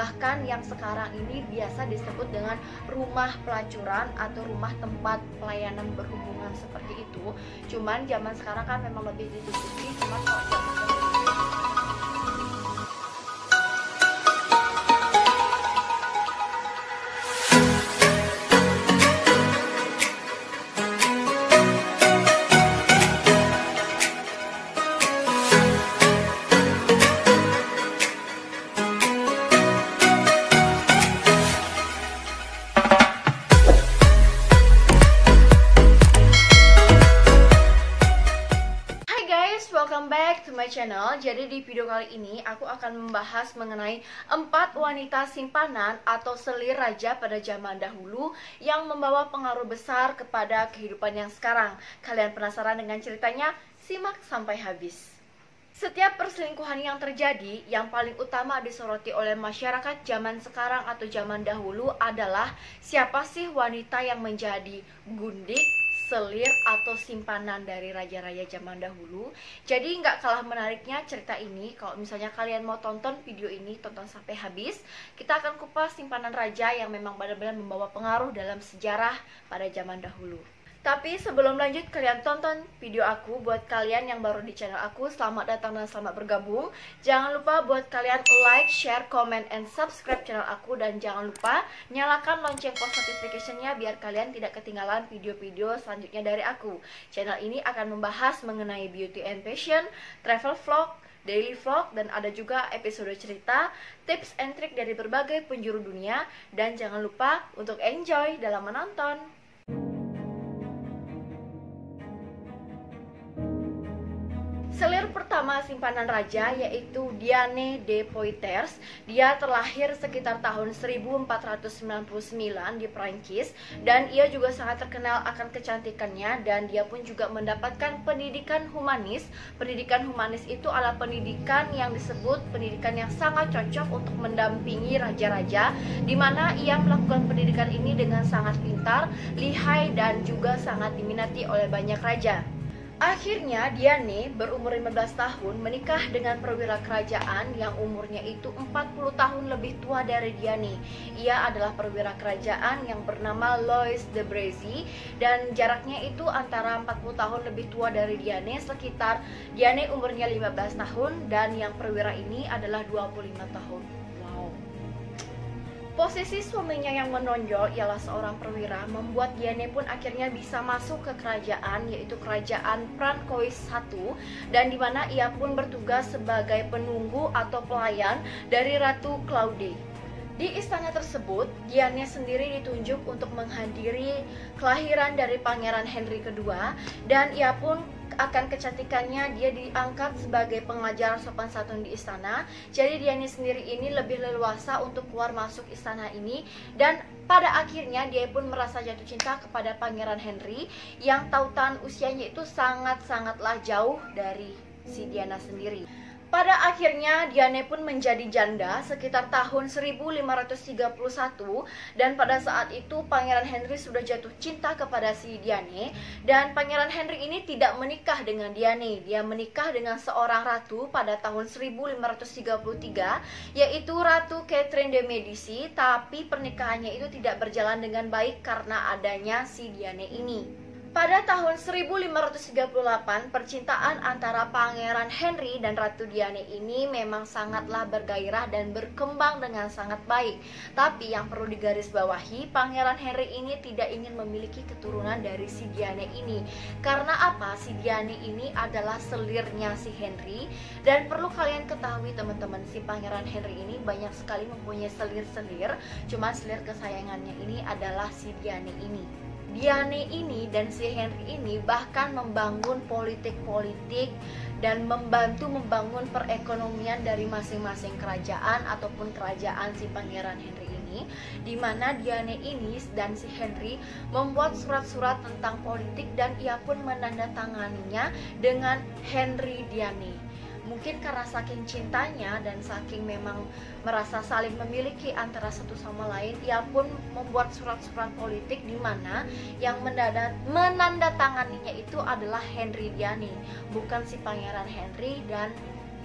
bahkan yang sekarang ini biasa disebut dengan rumah pelacuran atau rumah tempat pelayanan berhubungan seperti itu. Cuman zaman sekarang kan memang lebih ditutupi, cuman kalau zaman welcome back to my channel. Jadi di video kali ini aku akan membahas mengenai 4 wanita simpanan atau selir raja pada zaman dahulu yang membawa pengaruh besar kepada kehidupan yang sekarang. Kalian penasaran dengan ceritanya? Simak sampai habis. Setiap perselingkuhan yang terjadi, yang paling utama disoroti oleh masyarakat zaman sekarang atau zaman dahulu adalah siapa sih wanita yang menjadi gundik, selir atau simpanan dari raja-raja zaman dahulu. Jadi nggak kalah menariknya cerita ini. Kalau misalnya kalian mau tonton video ini, tonton sampai habis. Kita akan kupas simpanan raja yang memang benar-benar membawa pengaruh dalam sejarah pada zaman dahulu. Tapi sebelum lanjut, kalian tonton video aku. Buat kalian yang baru di channel aku, selamat datang dan selamat bergabung. Jangan lupa buat kalian like, share, comment, and subscribe channel aku. Dan jangan lupa nyalakan lonceng post notification-nya biar kalian tidak ketinggalan video-video selanjutnya dari aku. Channel ini akan membahas mengenai beauty and fashion, travel vlog, daily vlog, dan ada juga episode cerita, tips and trik dari berbagai penjuru dunia. Dan jangan lupa untuk enjoy dalam menonton. Selir pertama simpanan raja yaitu Diane de Poitiers. Dia terlahir sekitar tahun 1499 di Prancis dan ia juga sangat terkenal akan kecantikannya, dan dia pun juga mendapatkan pendidikan humanis. Pendidikan humanis itu adalah pendidikan yang disebut pendidikan yang sangat cocok untuk mendampingi raja-raja, di mana ia melakukan pendidikan ini dengan sangat pintar, lihai, dan juga sangat diminati oleh banyak raja. Akhirnya Diane berumur 15 tahun menikah dengan perwira kerajaan yang umurnya itu 40 tahun lebih tua dari Diane. Ia adalah perwira kerajaan yang bernama Louis de Bracy, dan jaraknya itu antara 40 tahun lebih tua dari Diane, sekitar Diane umurnya 15 tahun dan yang perwira ini adalah 25 tahun. Posisi suaminya yang menonjol ialah seorang perwira membuat Diane pun akhirnya bisa masuk ke kerajaan, yaitu kerajaan Francois I, dan dimana ia pun bertugas sebagai penunggu atau pelayan dari Ratu Claude. Di istana tersebut, Diane sendiri ditunjuk untuk menghadiri kelahiran dari Pangeran Henry II, dan ia pun akan kecantikannya dia diangkat sebagai pengajar sopan santun di istana. Jadi Diane sendiri ini lebih leluasa untuk keluar masuk istana ini, dan pada akhirnya dia pun merasa jatuh cinta kepada Pangeran Henry yang tautan usianya itu sangat-sangatlah jauh dari si Diana sendiri. Pada akhirnya Diane pun menjadi janda sekitar tahun 1531, dan pada saat itu Pangeran Henry sudah jatuh cinta kepada si Diane, dan Pangeran Henry ini tidak menikah dengan Diane. Dia menikah dengan seorang ratu pada tahun 1533, yaitu Ratu Catherine de Medici, tapi pernikahannya itu tidak berjalan dengan baik karena adanya si Diane ini. Pada tahun 1538, percintaan antara Pangeran Henry dan Ratu Diane ini memang sangatlah bergairah dan berkembang dengan sangat baik. Tapi yang perlu digarisbawahi, Pangeran Henry ini tidak ingin memiliki keturunan dari si Diane ini. Karena apa? Si Diane ini adalah selirnya si Henry, dan perlu kalian ketahui teman-teman, si Pangeran Henry ini banyak sekali mempunyai selir-selir, cuma selir kesayangannya ini adalah si Diane ini. Diane ini dan si Henry ini bahkan membangun politik-politik dan membantu membangun perekonomian dari masing-masing kerajaan ataupun kerajaan si Pangeran Henry ini, di mana Diane ini dan si Henry membuat surat-surat tentang politik dan ia pun menandatanganinya dengan Henry Diane. Mungkin karena saking cintanya dan saking memang merasa saling memiliki antara satu sama lain, ia pun membuat surat-surat politik di mana yang menandatanganinya itu adalah Henry Diane, bukan si Pangeran Henry dan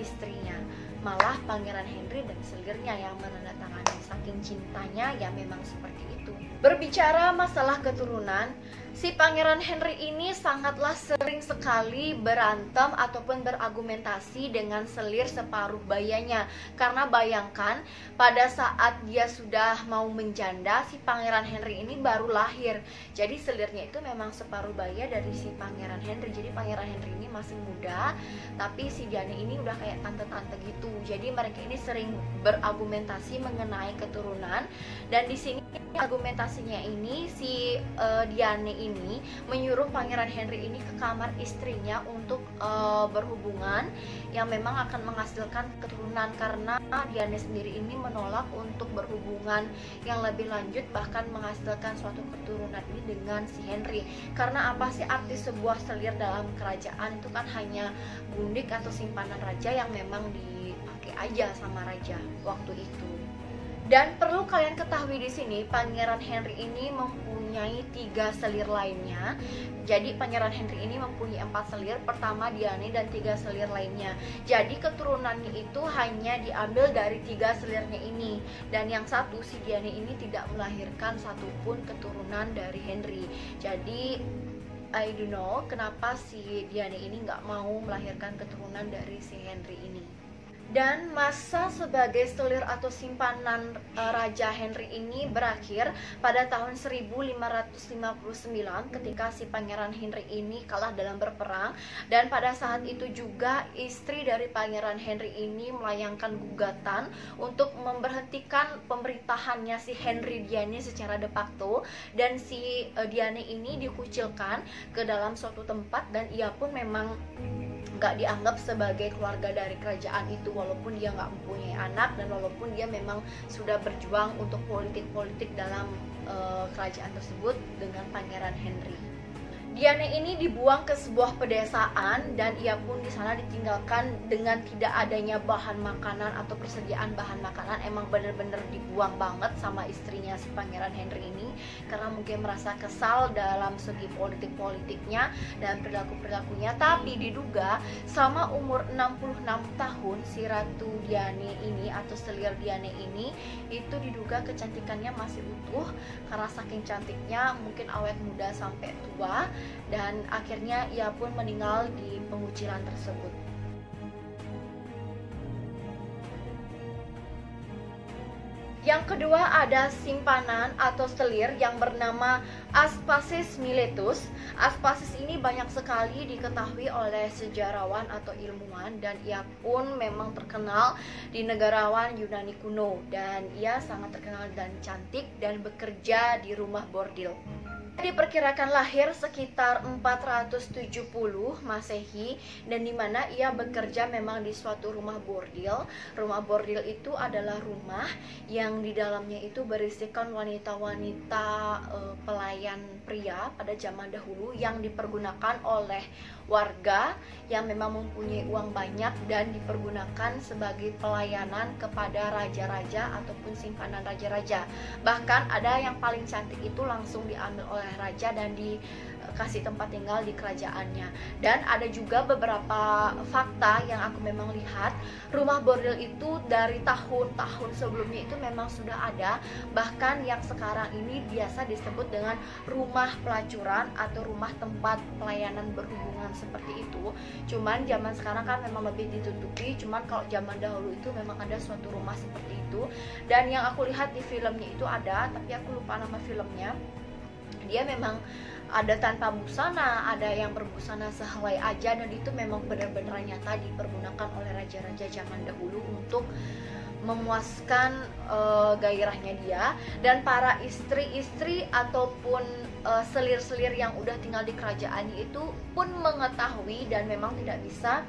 istrinya. malah Pangeran Henry dan selirnya yang menandatangani. Saking cintanya ya memang seperti itu. Berbicara masalah keturunan, si Pangeran Henry ini sangatlah sering sekali berantem ataupun berargumentasi dengan selir separuh bayanya. Karena bayangkan, pada saat dia sudah mau menjanda, si Pangeran Henry ini baru lahir. Jadi selirnya itu memang separuh baya dari si Pangeran Henry. Jadi Pangeran Henry ini masih muda, tapi si Diane ini udah kayak tante-tante gitu. Jadi mereka ini sering berargumentasi mengenai keturunan. Dan di sini argumentasinya ini si Diane ini menyuruh Pangeran Henry ini ke kamar istrinya untuk berhubungan yang memang akan menghasilkan keturunan, karena Diane sendiri ini menolak untuk berhubungan yang lebih lanjut, bahkan menghasilkan suatu keturunan ini dengan si Henry. Karena apa sih arti sebuah selir dalam kerajaan? Itu kan hanya gundik atau simpanan raja yang memang dipakai aja sama raja waktu itu. Dan perlu kalian ketahui di sini, Pangeran Henry ini mempunyai 3 selir lainnya. Jadi Pangeran Henry ini mempunyai 4 selir, pertama Diane dan 3 selir lainnya. Jadi keturunannya itu hanya diambil dari 3 selirnya ini. Dan yang satu, si Diane ini tidak melahirkan satupun keturunan dari Henry. Jadi I don't know kenapa si Diane ini nggak mau melahirkan keturunan dari si Henry ini. Dan masa sebagai selir atau simpanan Raja Henry ini berakhir pada tahun 1559 ketika si Pangeran Henry ini kalah dalam berperang. Dan pada saat itu juga istri dari Pangeran Henry ini melayangkan gugatan untuk memberhentikan pemerintahannya si Henry Diane secara de facto. Dan si Diane ini dikucilkan ke dalam suatu tempat, dan ia pun memang nggak dianggap sebagai keluarga dari kerajaan itu, walaupun dia nggak mempunyai anak dan walaupun dia memang sudah berjuang untuk politik-politik dalam kerajaan tersebut dengan Pangeran Henry. Diane ini dibuang ke sebuah pedesaan dan ia pun di sana ditinggalkan dengan tidak adanya bahan makanan atau persediaan bahan makanan. Emang bener-bener dibuang banget sama istrinya si Pangeran Henry ini, karena mungkin merasa kesal dalam segi politik-politiknya dan perilaku-perilakunya. Tapi diduga selama umur 66 tahun si Ratu Diane ini atau selir Diane ini itu diduga kecantikannya masih utuh, karena saking cantiknya mungkin awet muda sampai tua. Dan akhirnya ia pun meninggal di pengucilan tersebut. Yang kedua ada simpanan atau selir yang bernama Aspasis Miletus. Aspasis ini banyak sekali diketahui oleh sejarawan atau ilmuwan, dan ia pun memang terkenal di negarawan Yunani kuno, dan ia sangat terkenal dan cantik dan bekerja di rumah bordil. Diperkirakan lahir sekitar 470 Masehi, dan dimana ia bekerja memang di suatu rumah bordil. Rumah bordil itu adalah rumah yang di dalamnya itu berisikan wanita-wanita pelayan pria pada zaman dahulu yang dipergunakan oleh warga yang memang mempunyai uang banyak dan dipergunakan sebagai pelayanan kepada raja-raja ataupun simpanan raja-raja. Bahkan ada yang paling cantik itu langsung diambil oleh raja dan dikasih tempat tinggal di kerajaannya. Dan ada juga beberapa fakta yang aku memang lihat, rumah bordil itu dari tahun-tahun sebelumnya itu memang sudah ada. Bahkan yang sekarang ini biasa disebut dengan rumah pelacuran atau rumah tempat pelayanan berhubungan seperti itu. Cuman zaman sekarang kan memang lebih ditutupi. Cuman kalau zaman dahulu itu memang ada suatu rumah seperti itu. Dan yang aku lihat di filmnya itu ada, tapi aku lupa nama filmnya. Dia memang ada tanpa busana, ada yang berbusana sehelai aja, dan itu memang benar-benar nyata dipergunakan oleh raja-raja zaman dahulu untuk memuaskan gairahnya dia. Dan para istri-istri ataupun selir-selir yang udah tinggal di kerajaannya itu pun mengetahui dan memang tidak bisa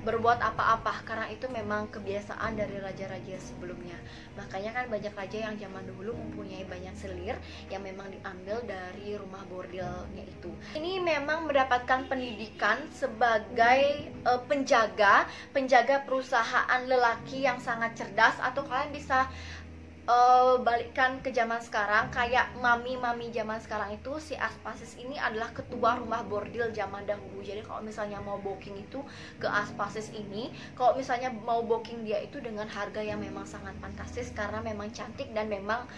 berbuat apa-apa, karena itu memang kebiasaan dari raja-raja sebelumnya. Makanya kan banyak raja yang zaman dahulu mempunyai banyak selir yang memang diambil dari rumah bordelnya itu. Ini memang mendapatkan pendidikan sebagai penjaga perusahaan lelaki yang sangat cerdas, atau kalian bisa balikkan ke zaman sekarang, kayak mami-mami zaman sekarang itu, si Aspasis ini adalah ketua rumah bordil zaman dahulu. Jadi kalau misalnya mau booking itu ke Aspasis ini, kalau misalnya mau booking dia itu dengan harga yang memang sangat fantastis, karena memang cantik dan memang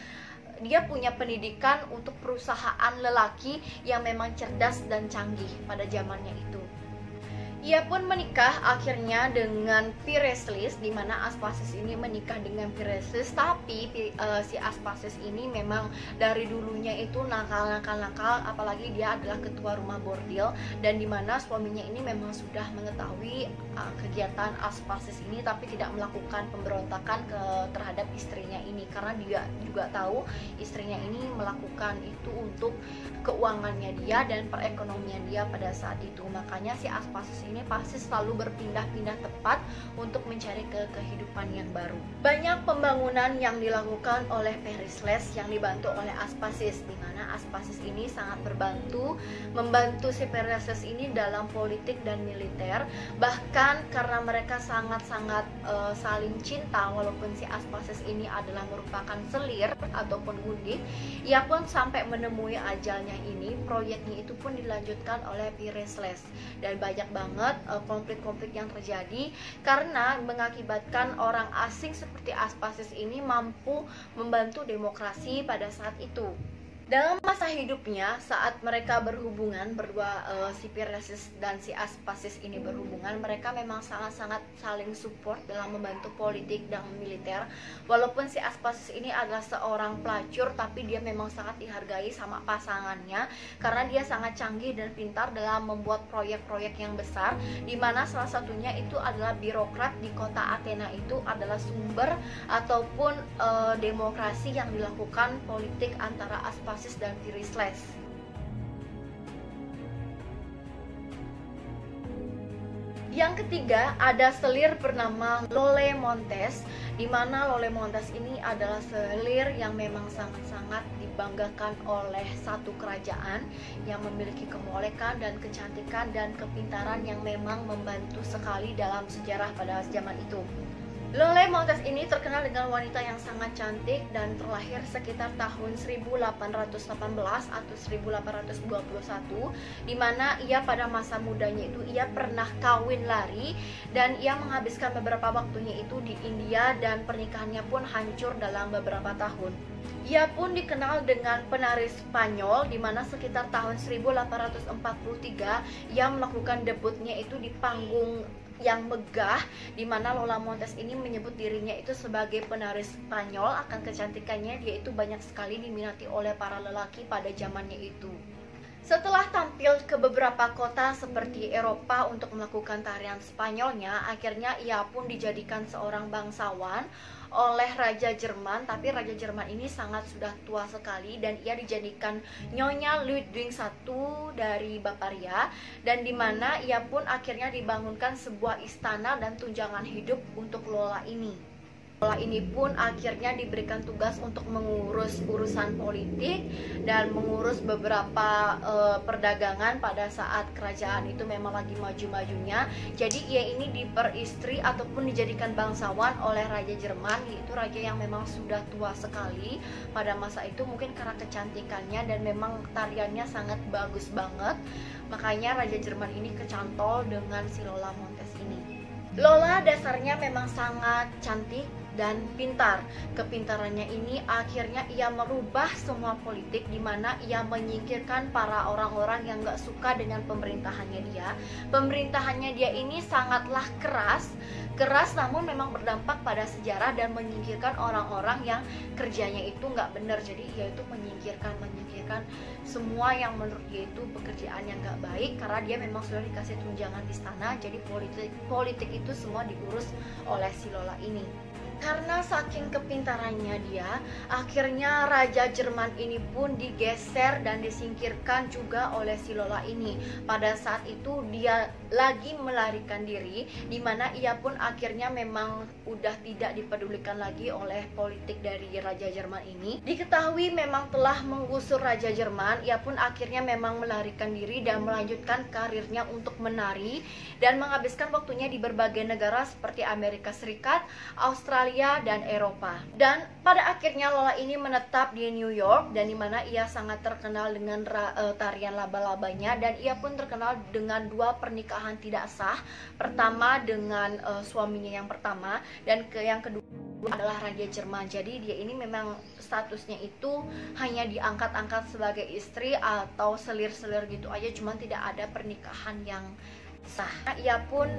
dia punya pendidikan untuk perusahaan lelaki yang memang cerdas dan canggih pada zamannya itu. Ia pun menikah akhirnya dengan Pireslis, di mana Aspasis ini menikah dengan Pireslis. Tapi si Aspasis ini memang dari dulunya itu nakal, apalagi dia adalah ketua rumah bordil, dan di mana suaminya ini memang sudah mengetahui kegiatan Aspasis ini, tapi tidak melakukan pemberontakan terhadap istrinya ini, karena dia juga tahu istrinya ini melakukan itu untuk keuangannya dia dan perekonomian dia pada saat itu. Makanya si Aspasis ini pasti selalu berpindah-pindah tempat untuk mencari kehidupan yang baru. Banyak pembangunan yang dilakukan oleh Pericles yang dibantu oleh Aspasis, di mana Aspasis ini sangat membantu si Pericles ini dalam politik dan militer. Bahkan karena mereka sangat-sangat saling cinta, walaupun si Aspasis ini adalah merupakan selir ataupun gundik, ia pun sampai menemui ajalnya ini. Proyeknya itu pun dilanjutkan oleh Pericles, dan banyak banget konflik-konflik yang terjadi karena mengakibatkan orang asing seperti Aspasis ini mampu membantu demokrasi pada saat itu. Dalam masa hidupnya, saat mereka berhubungan berdua, si Pericles dan si Aspasis ini berhubungan, mereka memang sangat-sangat saling support dalam membantu politik dan militer. Walaupun si Aspasis ini adalah seorang pelacur, tapi dia memang sangat dihargai sama pasangannya karena dia sangat canggih dan pintar dalam membuat proyek-proyek yang besar, di mana salah satunya itu adalah birokrat di kota Athena itu adalah sumber ataupun demokrasi yang dilakukan politik antara Aspasis dan Pericles. Yang ketiga, ada selir bernama Lolle Montes, di mana Lolle Montes ini adalah selir yang memang sangat-sangat dibanggakan oleh satu kerajaan yang memiliki kemolekan dan kecantikan dan kepintaran yang memang membantu sekali dalam sejarah pada zaman itu. Lolle Montes ini terkenal dengan wanita yang sangat cantik dan terlahir sekitar tahun 1818 atau 1821, di mana ia pada masa mudanya itu ia pernah kawin lari dan ia menghabiskan beberapa waktunya itu di India, dan pernikahannya pun hancur dalam beberapa tahun. Ia pun dikenal dengan penari Spanyol, di mana sekitar tahun 1843 ia melakukan debutnya itu di panggung yang megah, di mana Lolle Montes ini menyebut dirinya itu sebagai penari Spanyol. Akan kecantikannya, dia itu banyak sekali diminati oleh para lelaki pada zamannya itu. Setelah tampil ke beberapa kota seperti Eropa untuk melakukan tarian Spanyolnya, akhirnya ia pun dijadikan seorang bangsawan oleh Raja Jerman. Tapi Raja Jerman ini sangat sudah tua sekali, dan ia dijadikan Nyonya Ludwig I dari Bavaria, dan dimana ia pun akhirnya dibangunkan sebuah istana dan tunjangan hidup untuk Lola ini. Lola ini pun akhirnya diberikan tugas untuk mengurus urusan politik dan mengurus beberapa perdagangan pada saat kerajaan itu memang lagi maju-majunya. Jadi ia ini diperistri ataupun dijadikan bangsawan oleh Raja Jerman, yaitu raja yang memang sudah tua sekali pada masa itu, mungkin karena kecantikannya dan memang tariannya sangat bagus banget. Makanya Raja Jerman ini kecantol dengan si Lola Montes ini. Lola dasarnya memang sangat cantik dan pintar. Kepintarannya ini akhirnya ia merubah semua politik, di mana ia menyingkirkan para orang-orang yang gak suka dengan pemerintahannya dia. Pemerintahannya dia ini sangatlah keras namun memang berdampak pada sejarah dan menyingkirkan orang-orang yang kerjanya itu nggak benar. Jadi ia itu menyingkirkan semua yang menurut dia itu pekerjaan yang nggak baik, karena dia memang sudah dikasih tunjangan istana. Jadi politik itu semua diurus oleh si Lola ini. Karena saking kepintarannya dia, akhirnya Raja Jerman ini pun digeser dan disingkirkan juga oleh si Lola ini. Pada saat itu dia lagi melarikan diri, di mana ia pun akhirnya memang udah tidak dipedulikan lagi oleh politik dari Raja Jerman ini. Diketahui memang telah menggusur Raja Jerman, ia pun akhirnya memang melarikan diri dan melanjutkan karirnya untuk menari dan menghabiskan waktunya di berbagai negara seperti Amerika Serikat, Australia, Australia dan Eropa. Dan pada akhirnya Lola ini menetap di New York, dan dimana ia sangat terkenal dengan tarian laba-labanya, dan ia pun terkenal dengan 2 pernikahan tidak sah. Pertama dengan suaminya yang pertama, dan yang kedua adalah Raja Jerman. Jadi dia ini memang statusnya itu hanya diangkat-angkat sebagai istri atau selir-selir gitu aja, cuman tidak ada pernikahan yang sah. Ia pun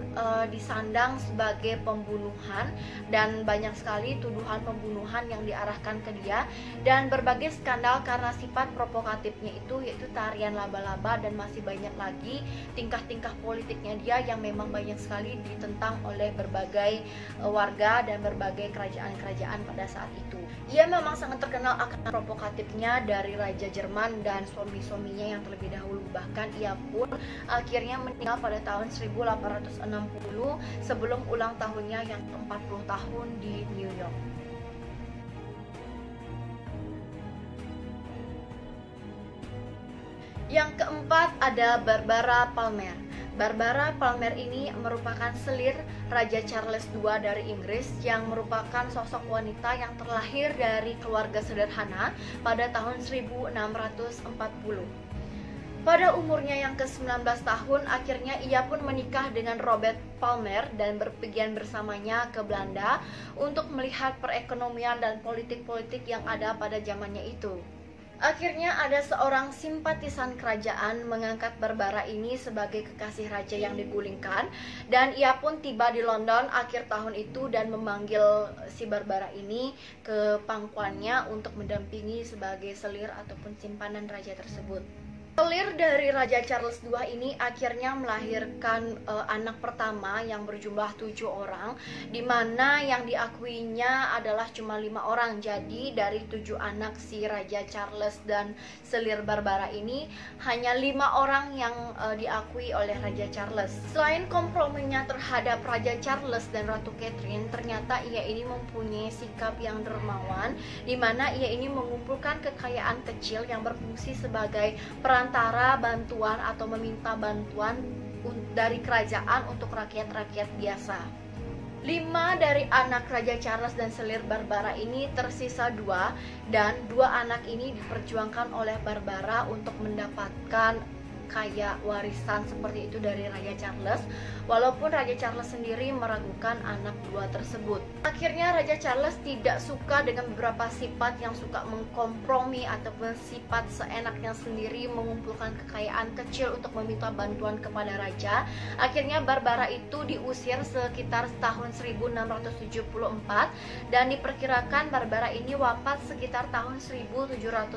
disandang sebagai pembunuhan, dan banyak sekali tuduhan pembunuhan yang diarahkan ke dia, dan berbagai skandal karena sifat provokatifnya itu, yaitu tarian laba-laba, dan masih banyak lagi tingkah-tingkah politiknya dia yang memang banyak sekali ditentang oleh berbagai warga dan berbagai kerajaan-kerajaan pada saat itu. Ia memang sangat terkenal akan provokatifnya dari Raja Jerman dan suami-suaminya yang terlebih dahulu. Bahkan ia pun akhirnya meninggal pada tahun 1860 sebelum ulang tahunnya yang ke-40 tahun di New York. Yang keempat ada Barbara Palmer. Barbara Palmer ini merupakan selir Raja Charles II dari Inggris, yang merupakan sosok wanita yang terlahir dari keluarga sederhana pada tahun 1640. Pada umurnya yang ke-19 tahun, akhirnya ia pun menikah dengan Robert Palmer dan berpergian bersamanya ke Belanda untuk melihat perekonomian dan politik-politik yang ada pada zamannya itu. Akhirnya ada seorang simpatisan kerajaan mengangkat Barbara ini sebagai kekasih raja yang digulingkan, dan ia pun tiba di London akhir tahun itu dan memanggil si Barbara ini ke pangkuannya untuk mendampingi sebagai selir ataupun simpanan raja tersebut. Selir dari Raja Charles II ini akhirnya melahirkan anak pertama yang berjumlah 7 orang, di mana yang diakuinya adalah cuma 5 orang. Jadi dari 7 anak si Raja Charles dan selir Barbara ini, hanya 5 orang yang diakui oleh Raja Charles. Selain komprominya terhadap Raja Charles dan Ratu Catherine, ternyata ia ini mempunyai sikap yang dermawan, di mana ia ini mengumpulkan kekayaan kecil yang berfungsi sebagai antara bantuan atau meminta bantuan dari kerajaan untuk rakyat-rakyat biasa. 5 dari anak Raja Charles dan selir Barbara ini tersisa 2, dan 2 anak ini diperjuangkan oleh Barbara untuk mendapatkan kayak warisan seperti itu dari Raja Charles, walaupun Raja Charles sendiri meragukan anak 2 tersebut. Akhirnya Raja Charles tidak suka dengan beberapa sifat yang suka mengkompromi ataupun sifat seenaknya sendiri mengumpulkan kekayaan kecil untuk meminta bantuan kepada raja. Akhirnya Barbara itu diusir sekitar tahun 1674, dan diperkirakan Barbara ini wafat sekitar tahun 1709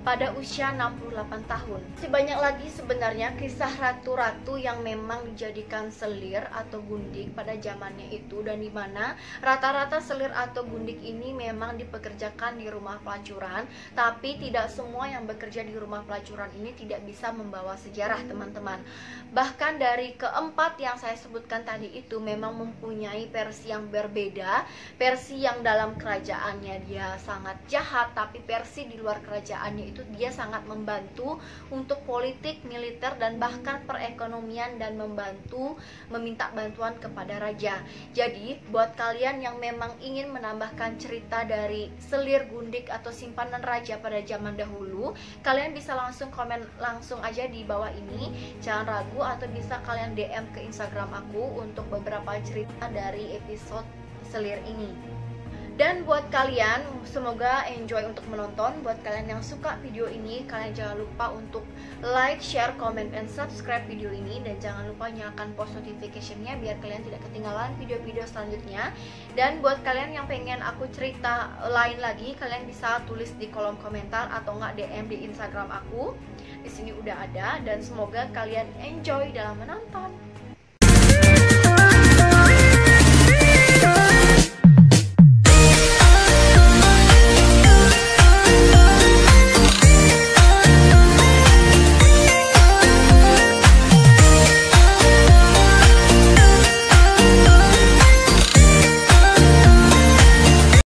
pada usia 68 tahun. Masih banyak lagi sebenarnya kisah ratu-ratu yang memang dijadikan selir atau gundik pada zamannya itu, dan dimana rata-rata selir atau gundik ini memang dipekerjakan di rumah pelacuran. Tapi tidak semua yang bekerja di rumah pelacuran ini tidak bisa membawa sejarah, teman-teman. Bahkan dari keempat yang saya sebutkan tadi itu memang mempunyai versi yang berbeda. Versi yang dalam kerajaannya dia sangat jahat, tapi versi di luar kerajaannya itu dia sangat membantu untuk politik, militer, dan bahkan perekonomian, dan membantu meminta bantuan kepada raja. Jadi buat kalian yang memang ingin menambahkan cerita dari selir, gundik, atau simpanan raja pada zaman dahulu, kalian bisa langsung komen langsung aja di bawah ini, jangan ragu, atau bisa kalian DM ke Instagram aku untuk beberapa cerita dari episode selir ini. Dan buat kalian, semoga enjoy untuk menonton. Buat kalian yang suka video ini, kalian jangan lupa untuk like, share, comment, and subscribe video ini. Dan jangan lupa nyalakan post notification-nya biar kalian tidak ketinggalan video-video selanjutnya. Dan buat kalian yang pengen aku cerita lain lagi, kalian bisa tulis di kolom komentar atau nggak DM di Instagram aku. Di sini udah ada, dan semoga kalian enjoy dalam menonton.